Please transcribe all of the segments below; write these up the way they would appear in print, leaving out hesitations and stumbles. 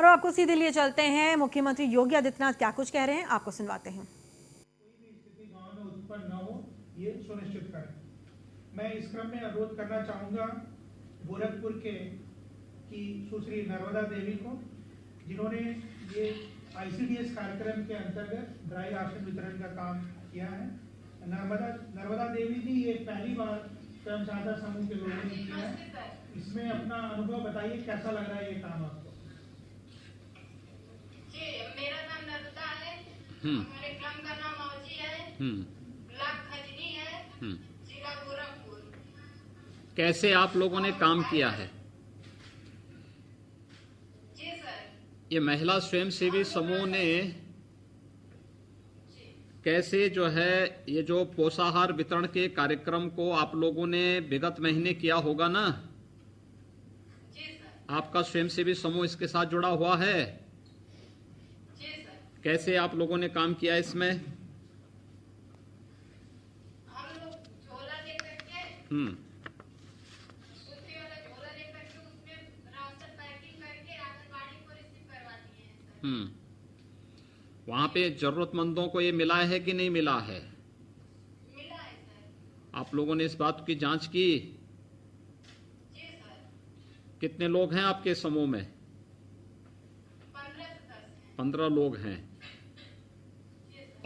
और आपको सीधे लिए चलते हैं, मुख्यमंत्री योगी आदित्यनाथ क्या कुछ कह रहे हैं, आपको सुनवाते हैं। कोई भी स्थिति गांव में उत्पन्न न हो, ये सुनिश्चित करें। मैं इस क्रम में अनुरोध करना चाहूंगा गोरखपुर के की सुश्री नर्मदा देवी को, जिन्होंने ये ICDS कार्यक्रम के अंतर्गत ड्राई राशन वितरण का काम किया है। नर्मदा देवी जी, ये पहली बार स्वयं सहायता समूह के लोगों ने किया है। इसमें अपना अनुभव बताइए, कैसा लग रहा है ये काम आपको? मेरा नाम नर्मदा है। हमारे ग्राम का नाम मौजी है। ब्लॉक खजनी है। जिला गोरखपुर। कैसे आप लोगों ने काम किया है? जी सर। ये महिला स्वयंसेवी समूह ने कैसे जो है ये जो पोषाहार वितरण के कार्यक्रम को आप लोगों ने विगत महीने किया होगा ना? जी सर। आपका स्वयंसेवी समूह इसके साथ जुड़ा हुआ है? जी सर। कैसे आप लोगों ने काम किया इसमें? हम लोग झोला लेकर के कुर्सी वाला झोला लेकर के उसमें राशन पैकिंग करके आंगनबाड़ी को रिसीव करवाती है सर। वहां पे जरूरतमंदों को ये मिला है कि नहीं मिला है? मिला है सर। आप लोगों ने इस बात की जांच की? जी सर। कितने लोग हैं आपके समूह में? 15 से 10 है। 15 लोग हैं।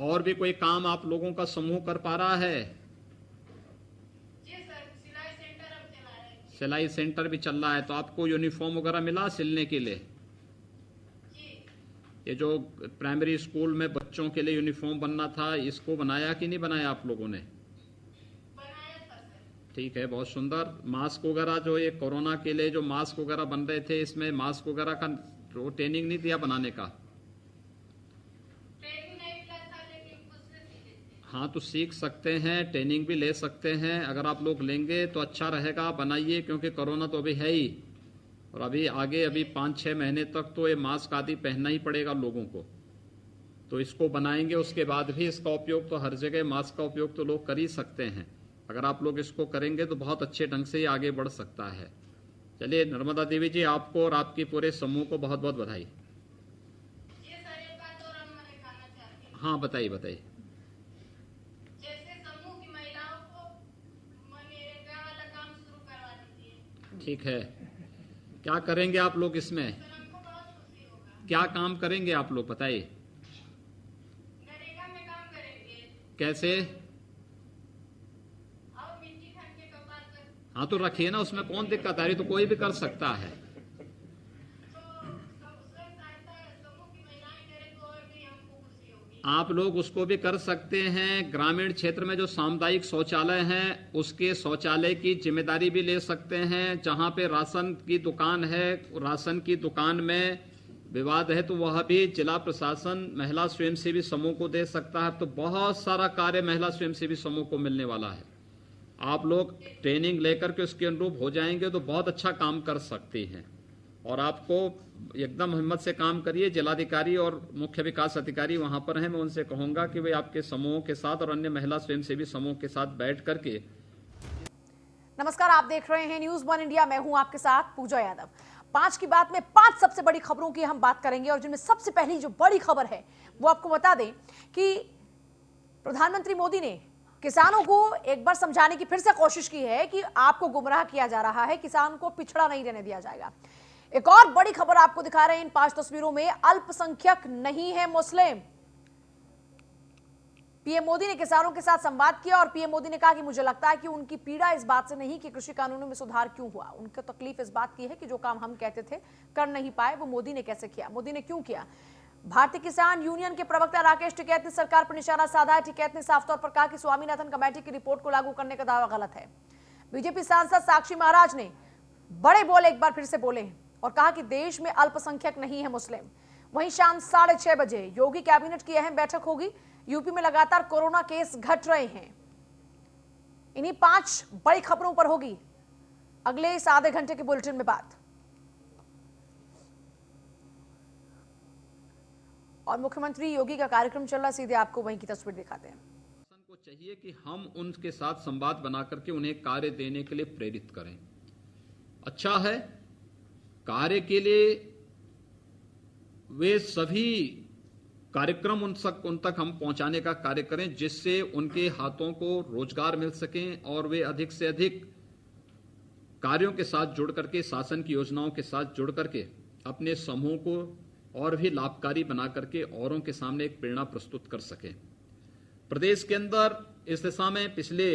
और भी कोई काम आप लोगों का समूह कर पा रहा है? जी सर, सिलाई सेंटर हम चला रहे हैं। सिलाई सेंटर भी चल रहा है। तो आपको यूनिफॉर्म वगैरह मिला सिलने के लिए? ये जो प्राइमरी स्कूल में बच्चों के लिए यूनिफॉर्म बनना था, इसको बनाया कि नहीं बनाया आप लोगों ने? बनाया था सर। ठीक है, बहुत सुंदर। मास्क वगैरह जो ये कोरोना के लिए जो मास्क वगैरह बन रहे थे, इसमें मास्क वगैरह का ट्रेनिंग नहीं दिया बनाने का? ट्रेनिंग नहीं मिला था, लेकिन खुद से सीखे थे। हाँ, तो सीख सकते हैं, ट्रेनिंग भी ले सकते हैं। अगर आप लोग लेंगे तो अच्छा रहेगा, बनाइए, क्योंकि कोरोना तो अभी है ही। और अभी आगे 5-6 महीने तक तो ये मास्क आदि पहनना ही पड़ेगा लोगों को। तो इसको बनाएंगे, उसके बाद भी इसका उपयोग तो हर जगह मास्क का उपयोग तो लोग कर ही सकते हैं। अगर आप लोग इसको करेंगे तो बहुत अच्छे ढंग से ये आगे बढ़ सकता है। चलिए नर्मदा देवी जी, आपको और आपकी पूरे समूह को बहुत बहुत बधाई। ये सर, एक बात और हम कहना चाहते हैं। हाँ, बताइए बताइए। जैसे समूह की महिलाओं को मनरेगा वाला काम शुरू करवा दीजिए। ठीक है, क्या करेंगे आप लोग इसमें? सर, हमको बहुत खुशी होगा। क्या काम करेंगे आप लोग, बताइए। नरेगा में काम करेंगे। कैसे? और मिट्टी खन के कपाल पर। हाँ, तो रखिए ना, उसमें कौन दिक्कत आ रही? तो कोई भी कर सकता है। तो स्वयं सहायता समूह की महिलाएं करें तो और भी हमको खुशी होगी। आप लोग उसको भी कर सकते हैं। ग्रामीण क्षेत्र में जो सामुदायिक शौचालय हैं, उसके शौचालय की जिम्मेदारी भी ले सकते हैं। जहां पे राशन की दुकान है, राशन की दुकान में विवाद है, तो वह भी जिला प्रशासन महिला स्वयंसेवी समूह को दे सकता है। तो बहुत सारा कार्य महिला स्वयंसेवी समूह को मिलने वाला है। आप लोग ट्रेनिंग लेकर के उसके अनुरूप हो जाएंगे तो बहुत अच्छा काम कर सकते हैं। और आपको एकदम हिम्मत से काम करिए। जिलाधिकारी और मुख्य विकास अधिकारी वहां पर हैं, मैं उनसे कहूंगा कि वे आपके समूहों के साथ और अन्य महिला स्वयंसेवी समूह के साथ बैठ करके। नमस्कार, आप देख रहे हैं न्यूज़ 1 इंडिया। मैं हूं आपके साथ पूजा यादव। 5 की बात में 5 सबसे बड़ी खबरों की हम बात करेंगे, और जिनमें सबसे पहली जो बड़ी खबर है वो आपको बता दें कि प्रधानमंत्री मोदी ने किसानों को एक बार समझाने की फिर से कोशिश की है कि आपको गुमराह किया जा रहा है, किसान को पिछड़ा नहीं रहने दिया जाएगा। एक और बड़ी खबर आपको दिखा रहे हैं इन 5 तस्वीरों में। अल्पसंख्यक नहीं है मुस्लिम। पीएम मोदी ने किसानों के साथ संवाद किया और पीएम मोदी ने कहा कि मुझे लगता है कि उनकी पीड़ा इस बात से नहीं कि कृषि कानूनों में सुधार क्यों हुआ, उनकी तकलीफ इस बात की है कि जो काम हम कहते थे कर नहीं पाए, वो मोदी ने कैसे किया, मोदी ने क्यों किया। भारतीय किसान यूनियन के प्रवक्ता राकेश टिकैत ने सरकार पर निशाना साधा है। टिकैत ने साफ तौर पर कहा कि स्वामीनाथन कमेटी की रिपोर्ट को लागू करने का दावा गलत है। बीजेपी सांसद साक्षी महाराज ने बड़े बोल एक बार फिर से बोले और कहा कि देश में अल्पसंख्यक नहीं है मुस्लिम। वहीं शाम 6:30 बजे योगी कैबिनेट की अहम बैठक होगी। यूपी में लगातार कोरोना केस घट रहे हैं। इन्हीं 5 बड़ी खबरों पर होगी अगले इस आधे घंटे के बुलेटिन में बात। और मुख्यमंत्री योगी का कार्यक्रम चल रहा, सीधे आपको वहीं की तस्वीर दिखाते हैं। को चाहिए कि हम उनके साथ संवाद बना करके उन्हें कार्य देने के लिए प्रेरित करें। अच्छा है, कार्य के लिए वे सभी कार्यक्रम उन तक हम पहुंचाने का कार्य करें जिससे उनके हाथों को रोजगार मिल सकें और वे अधिक से अधिक कार्यों के साथ जुड़ करके, शासन की योजनाओं के साथ जुड़ करके अपने समूह को और भी लाभकारी बना करके औरों के सामने एक प्रेरणा प्रस्तुत कर सकें। प्रदेश के अंदर इस दिशा में पिछले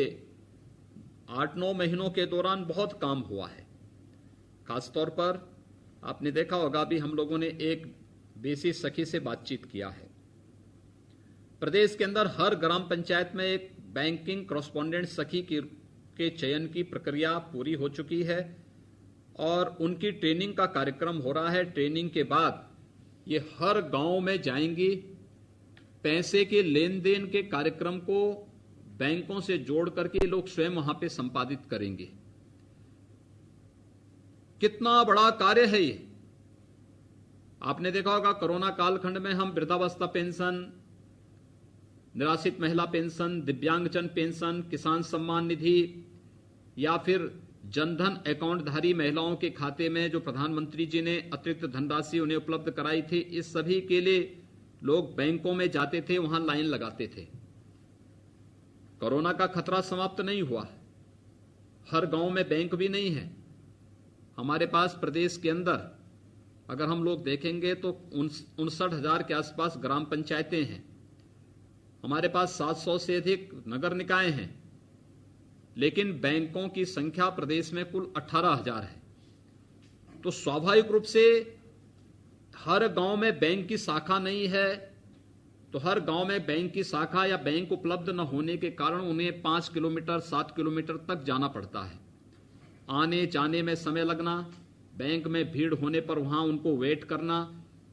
8-9 महीनों के दौरान बहुत काम हुआ है। खासतौर पर आपने देखा होगा, अभी हम लोगों ने एक बेसी सखी से बातचीत किया है। प्रदेश के अंदर हर ग्राम पंचायत में एक बैंकिंग कॉरेस्पॉन्डेंट सखी के चयन की प्रक्रिया पूरी हो चुकी है और उनकी ट्रेनिंग का कार्यक्रम हो रहा है। ट्रेनिंग के बाद ये हर गांव में जाएंगी, पैसे के लेन देन के कार्यक्रम को बैंकों से जोड़ करके लोग स्वयं वहां पे संपादित करेंगे। कितना बड़ा कार्य है ये। आपने देखा होगा, कोरोना कालखंड में हम वृद्धावस्था पेंशन, निराश्रित महिला पेंशन, दिव्यांगजन पेंशन, किसान सम्मान निधि या फिर जनधन अकाउंटधारी महिलाओं के खाते में जो प्रधानमंत्री जी ने अतिरिक्त धनराशि उन्हें उपलब्ध कराई थी, इस सभी के लिए लोग बैंकों में जाते थे, वहां लाइन लगाते थे। कोरोना का खतरा समाप्त नहीं हुआ, हर गांव में बैंक भी नहीं है। हमारे पास प्रदेश के अंदर अगर हम लोग देखेंगे तो 59,000 के आसपास ग्राम पंचायतें हैं। हमारे पास 700 से अधिक नगर निकाय हैं, लेकिन बैंकों की संख्या प्रदेश में कुल 18,000 है। तो स्वाभाविक रूप से हर गांव में बैंक की शाखा नहीं है, तो हर गांव में बैंक की शाखा या बैंक उपलब्ध न होने के कारण उन्हें 5 किलोमीटर 7 किलोमीटर तक जाना पड़ता है। आने जाने में समय लगना, बैंक में भीड़ होने पर वहां उनको वेट करना,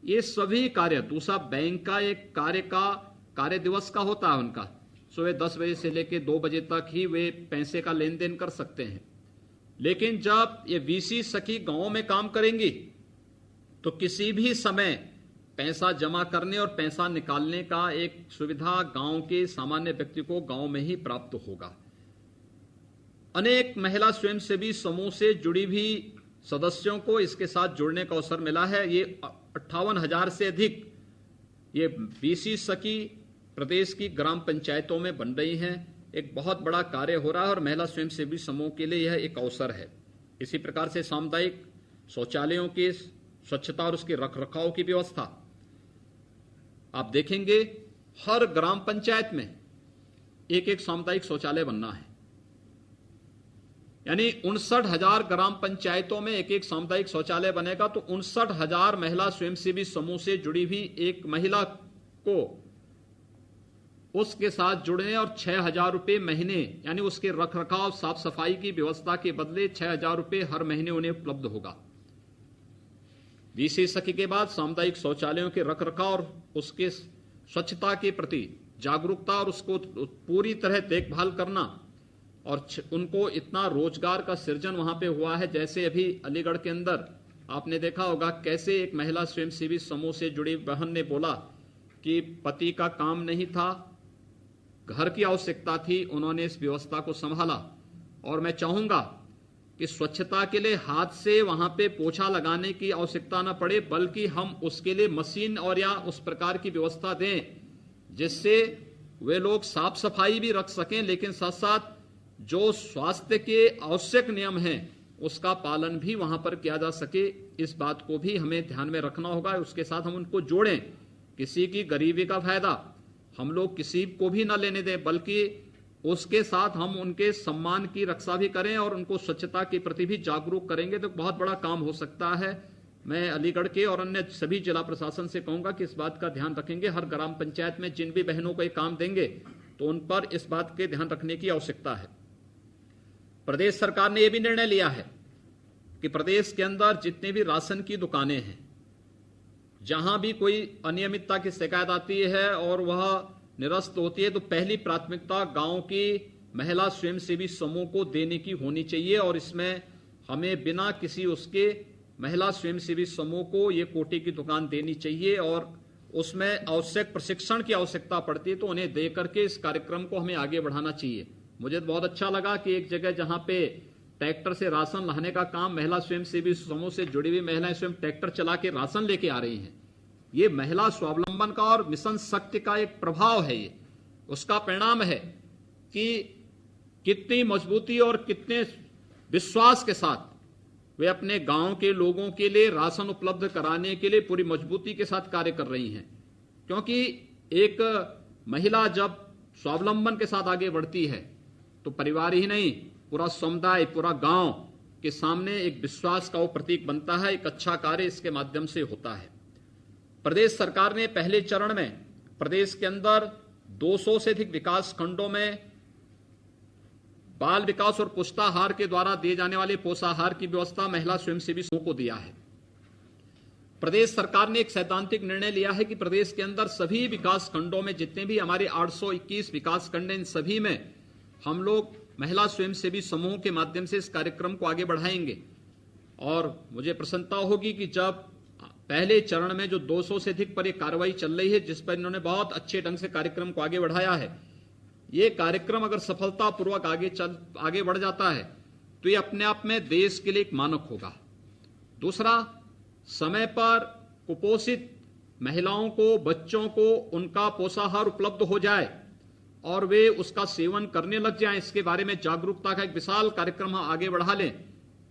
ये सभी कार्य, दूसरा बैंक का एक कार्य दिवस का होता है उनका, सुबह 10 बजे से लेकर 2 बजे तक ही वे पैसे का लेन देन कर सकते हैं। लेकिन जब ये वीसी सखी गांव में काम करेंगी तो किसी भी समय पैसा जमा करने और पैसा निकालने का एक सुविधा गांव के सामान्य व्यक्ति को गांव में ही प्राप्त होगा। अनेक महिला स्वयंसेवी समूह से जुड़ी भी सदस्यों को इसके साथ जुड़ने का अवसर मिला है। ये 58,000 से अधिक ये बीसी सखी प्रदेश की ग्राम पंचायतों में बन रही हैं। एक बहुत बड़ा कार्य हो रहा है और महिला स्वयंसेवी समूह के लिए यह एक अवसर है। इसी प्रकार से सामुदायिक शौचालयों की स्वच्छता और उसके रखरखाव की व्यवस्था आप देखेंगे, हर ग्राम पंचायत में एक एक सामुदायिक शौचालय बनना है। यानी 59,000 ग्राम पंचायतों में एक एक सामुदायिक शौचालय बनेगा तो 59,000 महिला स्वयंसेवी समूह से जुड़ी हुई एक महिला को उसके साथ जुड़ने और 6,000 रुपये महीने, यानी उसके रखरखाव साफ सफाई की व्यवस्था के बदले 6,000 रुपये हर महीने उन्हें उपलब्ध होगा। बीसी सखी के बाद सामुदायिक शौचालयों के रखरखाव और उसके स्वच्छता के प्रति जागरूकता और उसको पूरी तरह देखभाल करना, और उनको इतना रोजगार का सृजन वहां पे हुआ है। जैसे अभी अलीगढ़ के अंदर आपने देखा होगा कैसे एक महिला स्वयंसेवी समूह से जुड़ी बहन ने बोला कि पति का काम नहीं था, घर की आवश्यकता थी, उन्होंने इस व्यवस्था को संभाला। और मैं चाहूंगा कि स्वच्छता के लिए हाथ से वहां पे पोछा लगाने की आवश्यकता न पड़े, बल्कि हम उसके लिए मशीन और या उस प्रकार की व्यवस्था दें जिससे वे लोग साफ सफाई भी रख सकें, लेकिन साथ साथ जो स्वास्थ्य के आवश्यक नियम हैं उसका पालन भी वहां पर किया जा सके। इस बात को भी हमें ध्यान में रखना होगा। उसके साथ हम उनको जोड़ें। किसी की गरीबी का फायदा हम लोग किसी को भी ना लेने दें, बल्कि उसके साथ हम उनके सम्मान की रक्षा भी करें और उनको स्वच्छता के प्रति भी जागरूक करेंगे तो बहुत बड़ा काम हो सकता है। मैं अलीगढ़ के और अन्य सभी जिला प्रशासन से कहूंगा कि इस बात का ध्यान रखेंगे। हर ग्राम पंचायत में जिन भी बहनों को ये काम देंगे तो उन पर इस बात के ध्यान रखने की आवश्यकता है। प्रदेश सरकार ने यह भी निर्णय लिया है कि प्रदेश के अंदर जितने भी राशन की दुकानें हैं, जहां भी कोई अनियमितता की शिकायत आती है और वह निरस्त होती है तो पहली प्राथमिकता गांव की महिला स्वयंसेवी समूह को देने की होनी चाहिए। और इसमें हमें बिना किसी उसके महिला स्वयंसेवी समूह को ये कोटे की दुकान देनी चाहिए और उसमें आवश्यक प्रशिक्षण की आवश्यकता पड़ती है तो उन्हें दे करके इस कार्यक्रम को हमें आगे बढ़ाना चाहिए। मुझे तो बहुत अच्छा लगा कि एक जगह जहां पे ट्रैक्टर से राशन लाने का काम महिला स्वयंसेवी समूह से जुड़ी हुई महिलाएं स्वयं ट्रैक्टर चला के राशन लेके आ रही हैं। ये महिला स्वावलंबन का और मिशन शक्ति का एक प्रभाव है। ये उसका परिणाम है कि कितनी मजबूती और कितने विश्वास के साथ वे अपने गांव के लोगों के लिए राशन उपलब्ध कराने के लिए पूरी मजबूती के साथ कार्य कर रही हैं। क्योंकि एक महिला जब स्वावलंबन के साथ आगे बढ़ती है तो परिवार ही नहीं, पूरा समुदाय, पूरा गांव के सामने एक विश्वास का वो प्रतीक बनता है। एक अच्छा कार्य इसके माध्यम से होता है। प्रदेश सरकार ने पहले चरण में प्रदेश के अंदर 200 से अधिक विकास खंडों में बाल विकास और पुष्टाहार के द्वारा दिए जाने वाले पोषाहार की व्यवस्था महिला स्वयंसेवी समूह को दिया है। प्रदेश सरकार ने एक सैद्धांतिक निर्णय लिया है कि प्रदेश के अंदर सभी विकास खंडों में जितने भी हमारे 821 विकास खंड हैं, इन सभी में हम लोग महिला स्वयंसेवी समूह के माध्यम से इस कार्यक्रम को आगे बढ़ाएंगे। और मुझे प्रसन्नता होगी कि जब पहले चरण में जो 200 से अधिक पर एक कार्रवाई चल रही है, जिस पर इन्होंने बहुत अच्छे ढंग से कार्यक्रम को आगे बढ़ाया है, ये कार्यक्रम अगर सफलतापूर्वक आगे बढ़ जाता है तो ये अपने आप में देश के लिए एक मानक होगा। दूसरा, समय पर कुपोषित महिलाओं को, बच्चों को उनका पोषाहार उपलब्ध हो जाए और वे उसका सेवन करने लग जाएं, इसके बारे में जागरूकता का एक विशाल कार्यक्रम हम आगे बढ़ा लें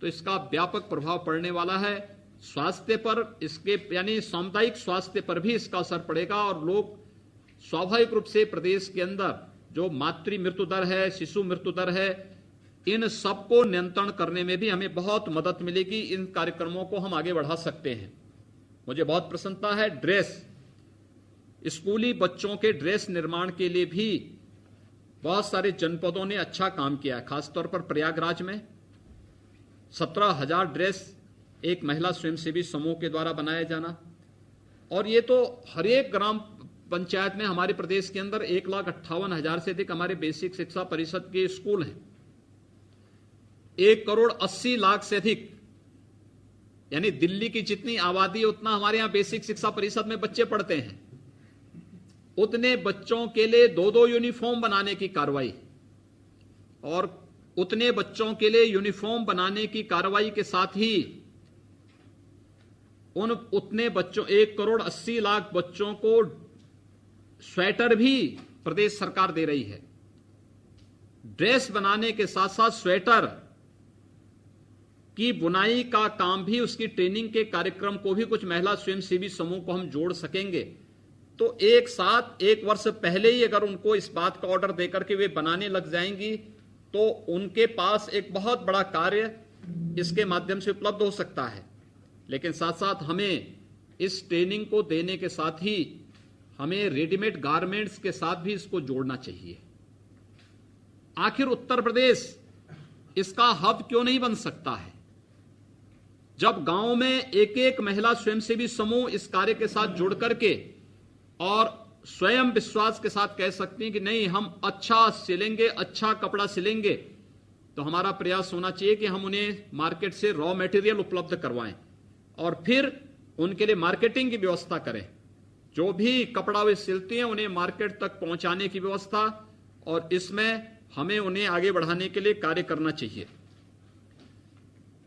तो इसका व्यापक प्रभाव पड़ने वाला है। स्वास्थ्य पर, इसके यानी सामुदायिक स्वास्थ्य पर भी इसका असर पड़ेगा और लोग स्वाभाविक रूप से प्रदेश के अंदर जो मातृ मृत्यु दर है, शिशु मृत्यु दर है, इन सबको नियंत्रण करने में भी हमें बहुत मदद मिलेगी। इन कार्यक्रमों को हम आगे बढ़ा सकते हैं। मुझे बहुत प्रसन्नता है, ड्रेस, स्कूली बच्चों के ड्रेस निर्माण के लिए भी बहुत सारे जनपदों ने अच्छा काम किया है। खासतौर पर प्रयागराज में 17,000 ड्रेस एक महिला स्वयंसेवी समूह के द्वारा बनाया जाना, और ये तो हर एक ग्राम पंचायत में हमारे प्रदेश के अंदर 1,58,000 से अधिक हमारे बेसिक शिक्षा परिषद के स्कूल हैं। 1,80,00,000 से अधिक, यानी दिल्ली की जितनी आबादी है उतना हमारे यहां बेसिक शिक्षा परिषद में बच्चे पढ़ते हैं। उतने बच्चों के लिए 2-2 यूनिफॉर्म बनाने की कार्रवाई, और उतने बच्चों के लिए यूनिफॉर्म बनाने की कार्रवाई के साथ ही उतने बच्चों 1,80,00,000 बच्चों को स्वेटर भी प्रदेश सरकार दे रही है। ड्रेस बनाने के साथ साथ स्वेटर की बुनाई का काम भी, उसकी ट्रेनिंग के कार्यक्रम को भी कुछ महिला स्वयंसेवी समूह को हम जोड़ सकेंगे तो एक साथ 1 वर्ष पहले ही अगर उनको इस बात का ऑर्डर देकर के वे बनाने लग जाएंगी तो उनके पास एक बहुत बड़ा कार्य इसके माध्यम से उपलब्ध हो सकता है। लेकिन साथ साथ हमें इस ट्रेनिंग को देने के साथ ही हमें रेडीमेड गारमेंट्स के साथ भी इसको जोड़ना चाहिए। आखिर उत्तर प्रदेश इसका हब क्यों नहीं बन सकता है? जब गांव में एक एक महिला स्वयंसेवी समूह इस कार्य के साथ जुड़ करके और स्वयं विश्वास के साथ कह सकती हैं कि नहीं, हम अच्छा सिलेंगे, अच्छा कपड़ा सिलेंगे, तो हमारा प्रयास होना चाहिए कि हम उन्हें मार्केट से रॉ मटेरियल उपलब्ध करवाएं और फिर उनके लिए मार्केटिंग की व्यवस्था करें। जो भी कपड़ा वे सिलती हैं उन्हें मार्केट तक पहुंचाने की व्यवस्था, और इसमें हमें उन्हें आगे बढ़ाने के लिए कार्य करना चाहिए।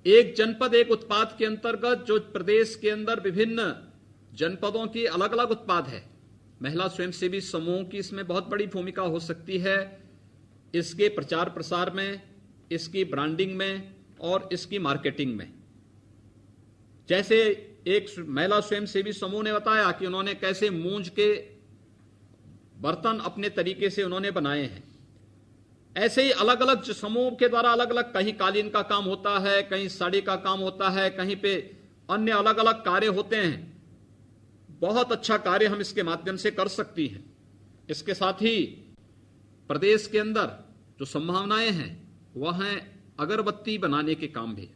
एक जनपद एक उत्पाद के अंतर्गत जो प्रदेश के अंदर विभिन्न जनपदों की अलग अलग उत्पाद है, महिला स्वयंसेवी समूह की इसमें बहुत बड़ी भूमिका हो सकती है। इसके प्रचार प्रसार में, इसकी ब्रांडिंग में और इसकी मार्केटिंग में। जैसे एक महिला स्वयंसेवी समूह ने बताया कि उन्होंने कैसे मूंज के बर्तन अपने तरीके से उन्होंने बनाए हैं, ऐसे ही अलग अलग समूह के द्वारा अलग अलग, कहीं कालीन का काम होता है, कहीं साड़ी का काम होता है, कहीं पे अन्य अलग अलग कार्य होते हैं। बहुत अच्छा कार्य हम इसके माध्यम से कर सकती हैं। इसके साथ ही प्रदेश के अंदर जो संभावनाएं हैं वह हैं अगरबत्ती बनाने के काम भी।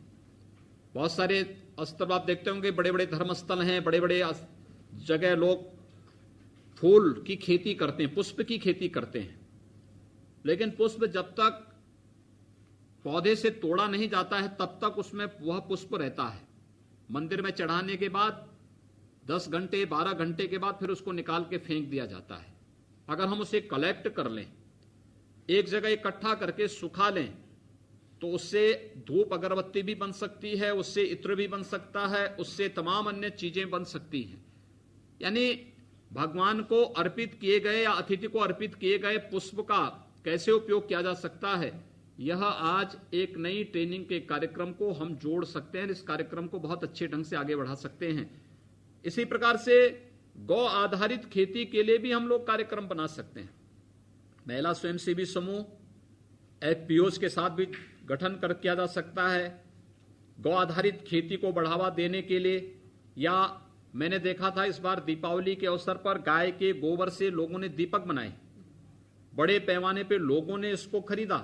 बहुत सारे अस्त्र आप देखते होंगे, बड़े बड़े धर्मस्थल हैं, बड़े बड़े जगह लोग फूल की खेती करते हैं, पुष्प की खेती करते हैं, लेकिन पुष्प जब तक पौधे से तोड़ा नहीं जाता है तब तक उसमें वह पुष्प रहता है। मंदिर में चढ़ाने के बाद 10 घंटे 12 घंटे के बाद फिर उसको निकाल के फेंक दिया जाता है। अगर हम उसे कलेक्ट कर लें, एक जगह इकट्ठा करके सुखा लें, तो उससे धूप अगरबत्ती भी बन सकती है, उससे इत्र भी बन सकता है, उससे तमाम अन्य चीजें बन सकती हैं। यानी भगवान को अर्पित किए गए या अतिथि को अर्पित किए गए पुष्प का कैसे उपयोग किया जा सकता है, यह आज एक नई ट्रेनिंग के कार्यक्रम को हम जोड़ सकते हैं। इस कार्यक्रम को बहुत अच्छे ढंग से आगे बढ़ा सकते हैं। इसी प्रकार से गौ आधारित खेती के लिए भी हम लोग कार्यक्रम बना सकते हैं। महिला स्वयंसेवी समूह एफपीओज के साथ भी गठन कर किया जा सकता है। गौ आधारित खेती को बढ़ावा देने के लिए, या मैंने देखा था इस बार दीपावली के अवसर पर गाय के गोबर से लोगों ने दीपक बनाए, बड़े पैमाने पे लोगों ने इसको खरीदा।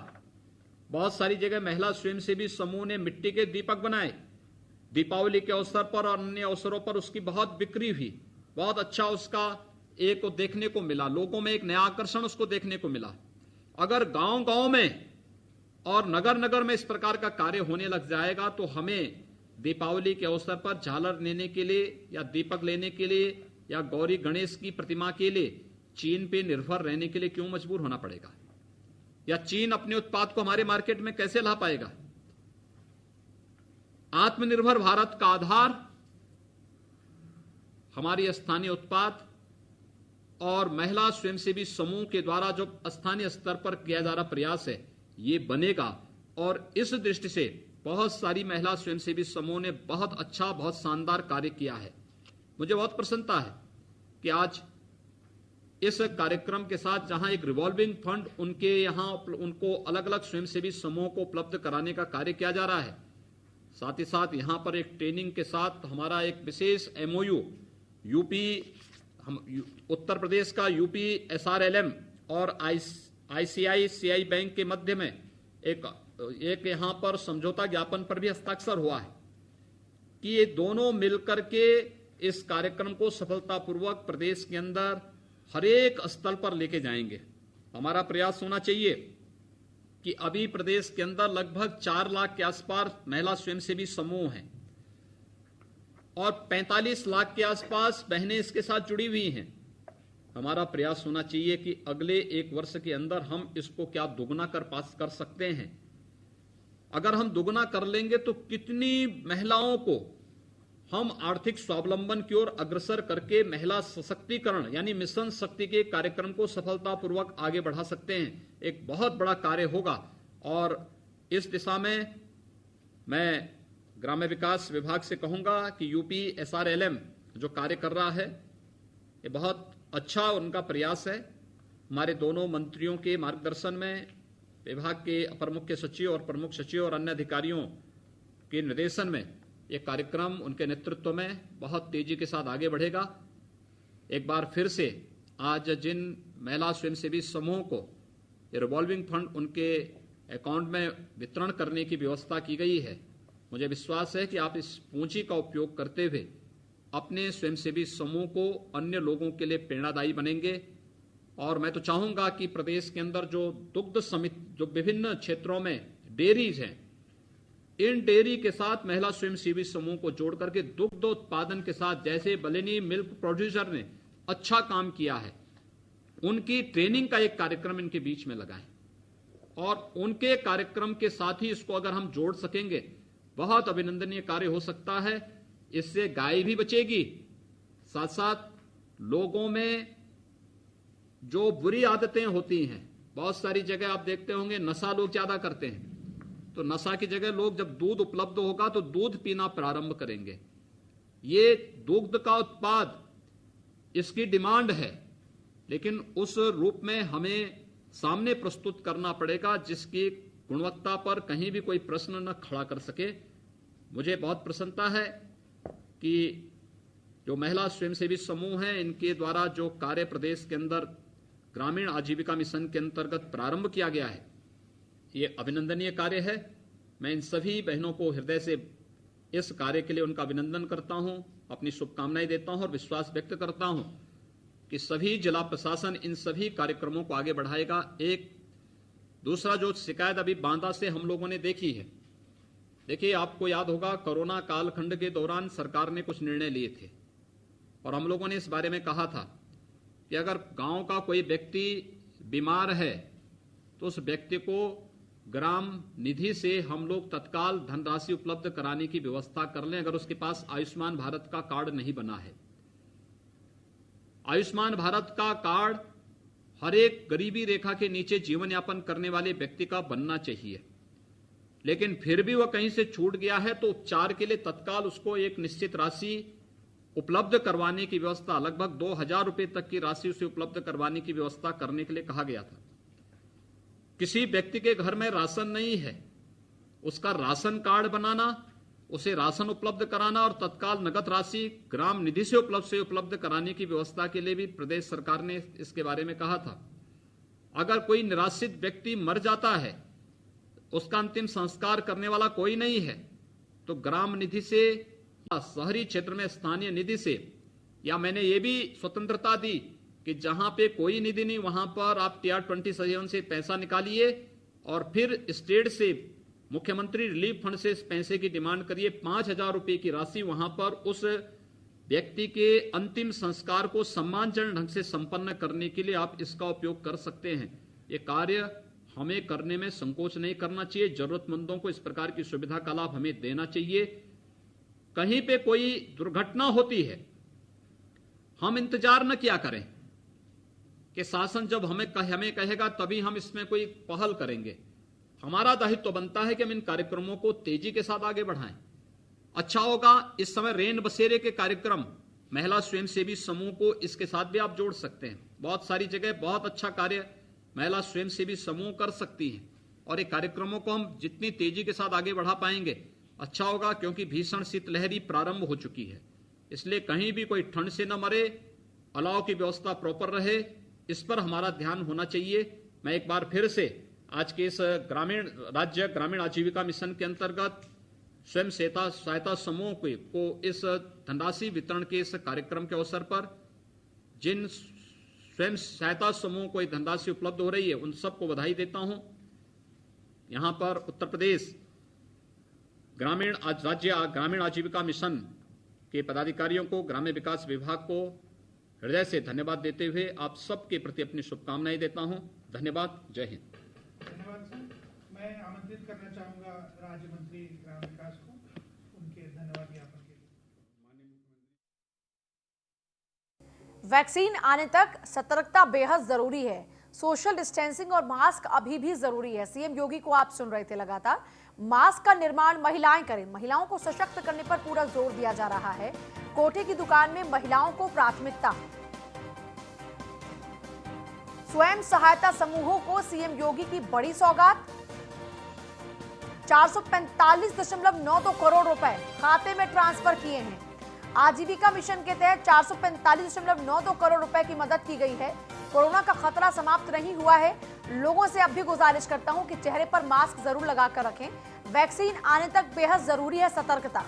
बहुत सारी जगह महिला स्वयंसेवी समूह ने मिट्टी के दीपक बनाए। दीपावली के अवसर पर और अन्य अवसरों पर उसकी बहुत बिक्री हुई। बहुत अच्छा उसका एक को देखने को मिला, लोगों में एक नया आकर्षण उसको देखने को मिला। अगर गांव-गांव में और नगर-नगर में इस प्रकार का कार्य होने लग जाएगा तो हमें दीपावली के अवसर पर झालर लेने के लिए या दीपक लेने के लिए या गौरी गणेश की प्रतिमा के लिए चीन पे निर्भर रहने के लिए क्यों मजबूर होना पड़ेगा, या चीन अपने उत्पाद को हमारे मार्केट में कैसे ला पाएगा। आत्मनिर्भर भारत का आधार हमारी स्थानीय उत्पाद और महिला स्वयंसेवी समूह के द्वारा जो स्थानीय स्तर पर किया जा रहा प्रयास है, ये बनेगा। और इस दृष्टि से बहुत सारी महिला स्वयंसेवी समूह ने बहुत अच्छा, बहुत शानदार कार्य किया है। मुझे बहुत प्रसन्नता है कि आज इस कार्यक्रम के साथ जहां एक रिवॉल्विंग फंड उनके यहां उनको अलग अलग स्वयंसेवी समूह को उपलब्ध कराने का कार्य किया जा रहा है, साथ ही साथ यहां पर एक ट्रेनिंग के साथ हमारा एक विशेष एमओयू उत्तर प्रदेश का यूपी SRLM और ICICI बैंक के मध्य में एक यहां पर समझौता ज्ञापन पर भी हस्ताक्षर हुआ है कि ये दोनों मिलकर के इस कार्यक्रम को सफलतापूर्वक प्रदेश के अंदर हर एक स्थल पर लेके जाएंगे। हमारा प्रयास होना चाहिए कि अभी प्रदेश के अंदर लगभग 4 लाख के आसपास महिला स्वयंसेवी समूह हैं और 45 लाख के आसपास बहनें इसके साथ जुड़ी हुई हैं। हमारा प्रयास होना चाहिए कि अगले 1 वर्ष के अंदर हम इसको क्या दुगना कर सकते हैं। अगर हम दुगना कर लेंगे तो कितनी महिलाओं को हम आर्थिक स्वावलंबन की ओर अग्रसर करके महिला सशक्तिकरण यानी मिशन शक्ति के कार्यक्रम को सफलतापूर्वक आगे बढ़ा सकते हैं। एक बहुत बड़ा कार्य होगा और इस दिशा में मैं ग्राम्य विकास विभाग से कहूंगा कि यूपी SRLM जो कार्य कर रहा है ये बहुत अच्छा उनका प्रयास है। हमारे दोनों मंत्रियों के मार्गदर्शन में, विभाग के अपर मुख्य सचिव और प्रमुख सचिव और अन्य अधिकारियों के निर्देशन में ये कार्यक्रम उनके नेतृत्व में बहुत तेजी के साथ आगे बढ़ेगा। एक बार फिर से आज जिन महिला स्वयंसेवी समूहों को ये रिवॉल्विंग फंड उनके अकाउंट में वितरण करने की व्यवस्था की गई है, मुझे विश्वास है कि आप इस पूंजी का उपयोग करते हुए अपने स्वयंसेवी समूह को अन्य लोगों के लिए प्रेरणादायी बनेंगे। और मैं तो चाहूंगा कि प्रदेश के अंदर जो दुग्ध समिति, जो विभिन्न क्षेत्रों में डेयरीज हैं, इन डेयरी के साथ महिला स्वयंसेवी समूह को जोड़ करके दुग्ध उत्पादन के साथ, जैसे बलेनी मिल्क प्रोड्यूसर ने अच्छा काम किया है, उनकी ट्रेनिंग का एक कार्यक्रम इनके बीच में लगाएं और उनके कार्यक्रम के साथ ही इसको अगर हम जोड़ सकेंगे बहुत अभिनंदनीय कार्य हो सकता है। इससे गाय भी बचेगी, साथ साथ लोगों में जो बुरी आदतें होती हैं, बहुत सारी जगह आप देखते होंगे नशा लोग ज्यादा करते हैं, तो नशा की जगह लोग जब दूध उपलब्ध होगा तो दूध पीना प्रारंभ करेंगे। ये दुग्ध का उत्पाद, इसकी डिमांड है, लेकिन उस रूप में हमें सामने प्रस्तुत करना पड़ेगा जिसकी गुणवत्ता पर कहीं भी कोई प्रश्न न खड़ा कर सके। मुझे बहुत प्रसन्नता है कि जो महिला स्वयंसेवी समूह हैं, इनके द्वारा जो कार्य प्रदेश के अंदर ग्रामीण आजीविका मिशन के अंतर्गत प्रारंभ किया गया है, ये अभिनंदनीय कार्य है। मैं इन सभी बहनों को हृदय से इस कार्य के लिए उनका अभिनंदन करता हूं, अपनी शुभकामनाएं देता हूं और विश्वास व्यक्त करता हूं कि सभी जिला प्रशासन इन सभी कार्यक्रमों को आगे बढ़ाएगा। एक दूसरा जो शिकायत अभी बांदा से हम लोगों ने देखी है, देखिए आपको याद होगा कोरोना कालखंड के दौरान सरकार ने कुछ निर्णय लिए थे और हम लोगों ने इस बारे में कहा था कि अगर गांव का कोई व्यक्ति बीमार है तो उस व्यक्ति को ग्राम निधि से हम लोग तत्काल धनराशि उपलब्ध कराने की व्यवस्था कर लें, अगर उसके पास आयुष्मान भारत का कार्ड नहीं बना है। आयुष्मान भारत का कार्ड हर एक गरीबी रेखा के नीचे जीवन यापन करने वाले व्यक्ति का बनना चाहिए, लेकिन फिर भी वह कहीं से छूट गया है तो उपचार के लिए तत्काल उसको एक निश्चित राशि उपलब्ध करवाने की व्यवस्था, लगभग 2000 रुपए तक की राशि उसे उपलब्ध करवाने की व्यवस्था करने के लिए कहा गया था। किसी व्यक्ति के घर में राशन नहीं है, उसका राशन कार्ड बनाना, उसे राशन उपलब्ध कराना और तत्काल नगद राशि ग्राम निधि से उपलब्ध कराने की व्यवस्था के लिए भी प्रदेश सरकार ने इसके बारे में कहा था। अगर कोई निराश्रित व्यक्ति मर जाता है, उसका अंतिम संस्कार करने वाला कोई नहीं है, तो ग्राम निधि से, शहरी क्षेत्र में स्थानीय निधि से, या मैंने ये भी स्वतंत्रता दी कि जहां पे कोई निधि नहीं वहां पर आप TR-27 से पैसा निकालिए और फिर स्टेट से मुख्यमंत्री रिलीफ फंड से इस पैसे की डिमांड करिए। 5000 रुपए की राशि वहां पर उस व्यक्ति के अंतिम संस्कार को सम्मानजनक ढंग से संपन्न करने के लिए आप इसका उपयोग कर सकते हैं। ये कार्य हमें करने में संकोच नहीं करना चाहिए। जरूरतमंदों को इस प्रकार की सुविधा का लाभ हमें देना चाहिए। कहीं पे कोई दुर्घटना होती है, हम इंतजार न किया करें कि शासन जब हमें कहेगा तभी हम इसमें कोई पहल करेंगे। हमारा दायित्व तो बनता है कि हम इन कार्यक्रमों को तेजी के साथ आगे बढ़ाएं। अच्छा होगा इस समय रेन बसेरे के कार्यक्रम, महिला स्वयंसेवी समूह को इसके साथ भी आप जोड़ सकते हैं। बहुत सारी जगह बहुत अच्छा कार्य महिला स्वयंसेवी समूह कर सकती हैं और ये कार्यक्रमों को हम जितनी तेजी के साथ आगे बढ़ा पाएंगे अच्छा होगा, क्योंकि भीषण शीतलहरी प्रारंभ हो चुकी है। इसलिए कहीं भी कोई ठंड से न मरे, अलाव की व्यवस्था प्रॉपर रहे, इस पर हमारा ध्यान होना चाहिए। मैं एक बार फिर से आज के इस राज्य ग्रामीण आजीविका मिशन के अंतर्गत स्वयं सहायता समूह को इस धनराशि वितरण के इस कार्यक्रम के अवसर पर जिन स्वयं सहायता समूह को धनराशि उपलब्ध हो रही है उन सबको बधाई देता हूं। यहां पर उत्तर प्रदेश राज्य ग्रामीण आजीविका मिशन के पदाधिकारियों को, ग्रामीण विकास विभाग को हृदय से धन्यवाद देते हुए आप सबके प्रति अपनी शुभकामनाएं देता हूं। धन्यवाद। जय हिंद। धन्यवाद सर। मैं आमंत्रित करना चाहूंगा राज्य मंत्री ग्राम विकास को उनके धन्यवाद ज्ञापन के लिए। वैक्सीन आने तक सतर्कता बेहद जरूरी है। सोशल डिस्टेंसिंग और मास्क अभी भी जरूरी है। सीएम योगी को आप सुन रहे थे। लगातार मास्क का निर्माण महिलाएं करें, महिलाओं को सशक्त करने पर पूरा जोर दिया जा रहा है। कोठे की दुकान में महिलाओं को प्राथमिकता। स्वयं सहायता समूहों को सीएम योगी की बड़ी सौगात। 445.92 करोड़ रुपए खाते में ट्रांसफर किए हैं। आजीविका मिशन के तहत 445.92 करोड़ रुपए की मदद की गई है। कोरोना का खतरा समाप्त नहीं हुआ है। लोगों से अब भी गुजारिश करता हूं कि चेहरे पर मास्क जरूर लगाकर रखें। वैक्सीन आने तक बेहद जरूरी है सतर्कता।